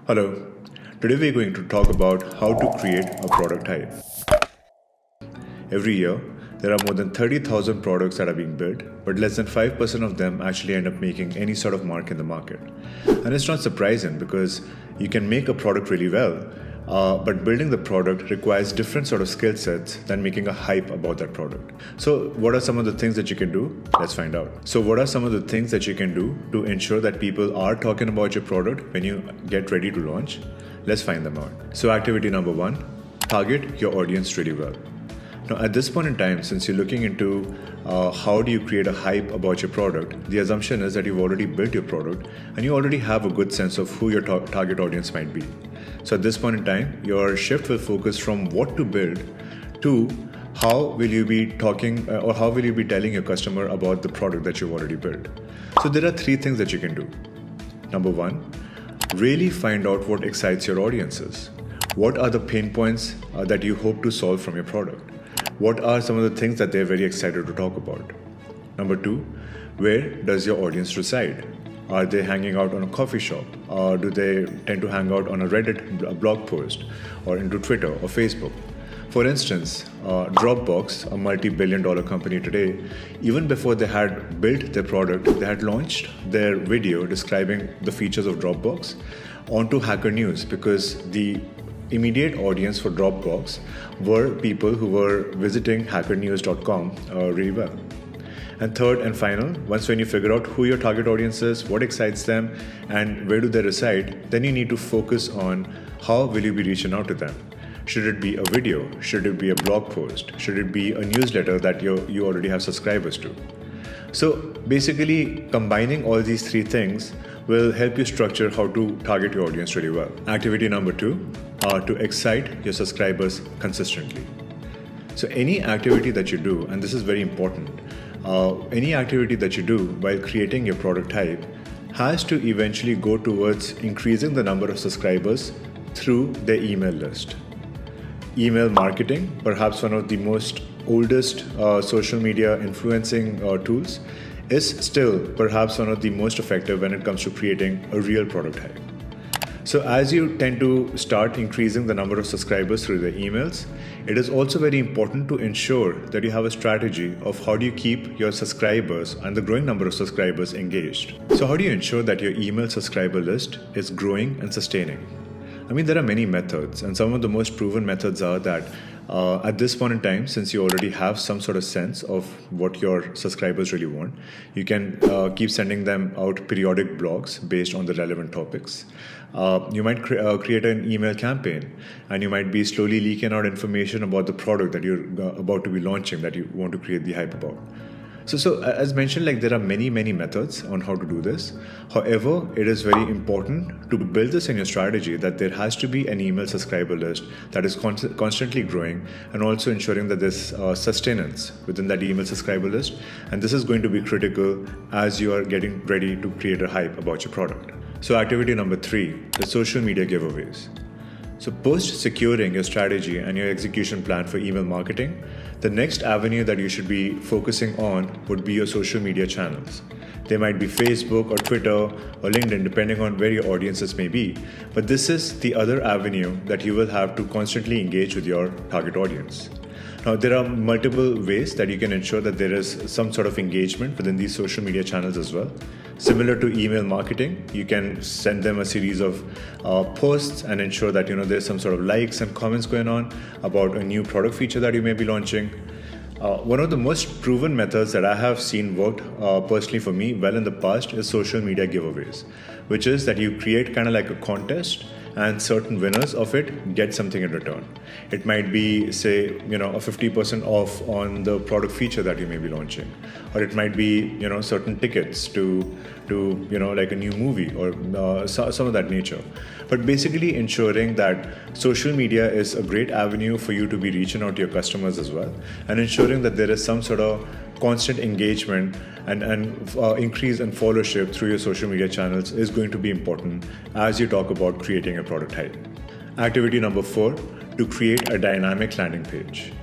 Hello, today we're going to talk about how to create a product hype. Every year, there are more than 30,000 products that are being built, but less than 5% of them actually end up making any sort of mark in the market. And it's not surprising because you can make a product really well, but building the product requires different sort of skill sets than making a hype about that product. So what are some of the things that you can do? Let's find out. So what are some of the things that you can do to ensure that people are talking about your product when you get ready to launch? Let's find them out. So activity number 1, target your audience really well. Now, at this point in time, since you're looking into how do you create a hype about your product, the assumption is that you've already built your product and you already have a good sense of who your target audience might be. So at this point in time, your shift will focus from what to build to how will you be talking or how will you be telling your customer about the product that you've already built. So there are 3 things that you can do. Number 1, really find out what excites your audiences. What are the pain points that you hope to solve from your product? What are some of the things that they're very excited to talk about? Number 2, where does your audience reside? Are they hanging out on a coffee shop? Or do they tend to hang out on a Reddit blog post or into Twitter or Facebook? For instance, Dropbox, a multi-billion-dollar company today, even before they had built their product, they had launched their video describing the features of Dropbox onto Hacker News because the immediate audience for Dropbox were people who were visiting hackernews.com really well. And third and final, when you figure out who your target audience is, what excites them, and where do they reside, then you need to focus on how will you be reaching out to them. Should it be a video? Should it be a blog post? Should it be a newsletter that you already have subscribers to? So basically, combining all these 3 things will help you structure how to target your audience really well. Activity number 2, to excite your subscribers consistently. So any activity that you do, and this is very important, any activity that you do while creating your product hype has to eventually go towards increasing the number of subscribers through their email list. Email marketing, perhaps one of the most oldest social media influencing tools, is still perhaps one of the most effective when it comes to creating a real product hype. So as you tend to start increasing the number of subscribers through the emails, it is also very important to ensure that you have a strategy of how do you keep your subscribers and the growing number of subscribers engaged. So how do you ensure that your email subscriber list is growing and sustaining? I mean, there are many methods, and some of the most proven methods are that at this point in time, since you already have some sort of sense of what your subscribers really want, you can keep sending them out periodic blogs based on the relevant topics. You might create an email campaign, and you might be slowly leaking out information about the product that you're about to be launching that you want to create the hype about. So as mentioned, there are many methods on how to do this. However, it is very important to build this in your strategy that there has to be an email subscriber list that is constantly growing, and also ensuring that there's sustenance within that email subscriber list. And this is going to be critical as you are getting ready to create a hype about your product. So activity number 3, the social media giveaways. So post securing your strategy and your execution plan for email marketing, the next avenue that you should be focusing on would be your social media channels. They might be Facebook or Twitter or LinkedIn, depending on where your audiences may be. But this is the other avenue that you will have to constantly engage with your target audience. Now, there are multiple ways that you can ensure that there is some sort of engagement within these social media channels as well. Similar to email marketing, you can send them a series of posts and ensure that there's some sort of likes and comments going on about a new product feature that you may be launching. One of the most proven methods that I have seen worked personally for me well in the past is social media giveaways, which is that you create kind of like a contest and certain winners of it get something in return. It might be, say, a 50% off on the product feature that you may be launching, or it might be, certain tickets to like a new movie or some of that nature. But basically ensuring that social media is a great avenue for you to be reaching out to your customers as well, and ensuring that there is some sort of constant engagement and increase in followership through your social media channels is going to be important as you talk about creating a product hype. Activity number 4, to create a dynamic landing page.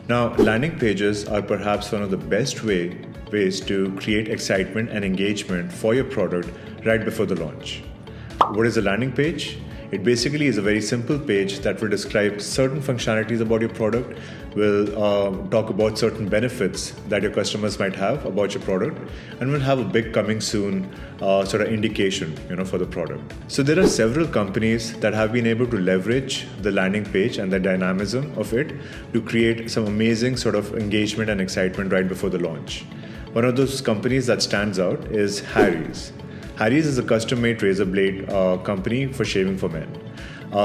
Now, landing pages are perhaps one of the best ways to create excitement and engagement for your product right before the launch. What is a landing page? It basically is a very simple page that will describe certain functionalities about your product, will talk about certain benefits that your customers might have about your product, and will have a big coming soon sort of indication, for the product. So there are several companies that have been able to leverage the landing page and the dynamism of it to create some amazing sort of engagement and excitement right before the launch. One of those companies that stands out is Harry's. Harry's is a custom-made razor blade company for shaving for men.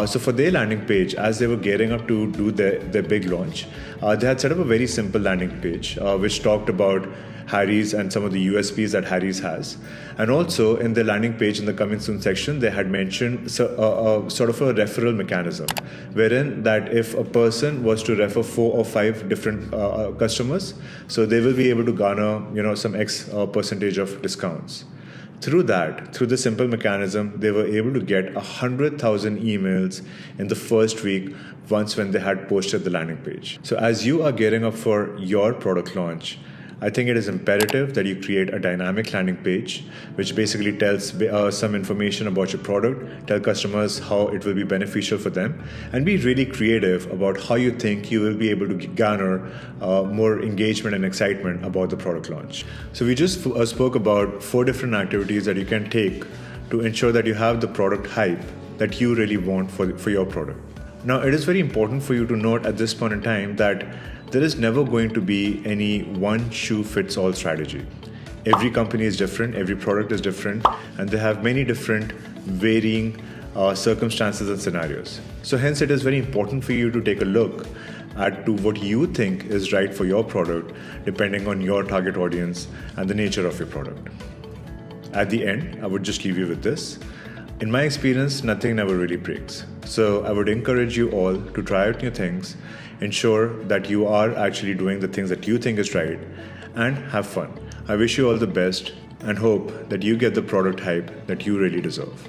So for their landing page, as they were gearing up to do their big launch, they had set up a very simple landing page which talked about Harry's and some of the USPs that Harry's has. And also in the landing page in the coming soon section, they had mentioned sort of a referral mechanism, wherein that if a person was to refer 4 or 5 different customers, so they will be able to garner some X percentage of discounts. Through the simple mechanism, they were able to get 100,000 emails in the first week when they had posted the landing page. So as you are gearing up for your product launch, I think it is imperative that you create a dynamic landing page, which basically tells some information about your product, tell customers how it will be beneficial for them, and be really creative about how you think you will be able to garner more engagement and excitement about the product launch. So we just spoke about 4 different activities that you can take to ensure that you have the product hype that you really want for your product. Now, it is very important for you to note at this point in time that there is never going to be any one-shoe-fits-all strategy. Every company is different, every product is different, and they have many different varying circumstances and scenarios. So hence, it is very important for you to take a look at what you think is right for your product, depending on your target audience and the nature of your product. At the end, I would just leave you with this. In my experience, nothing never really breaks. So I would encourage you all to try out new things, ensure that you are actually doing the things that you think is right, and have fun. I wish you all the best and hope that you get the product hype that you really deserve.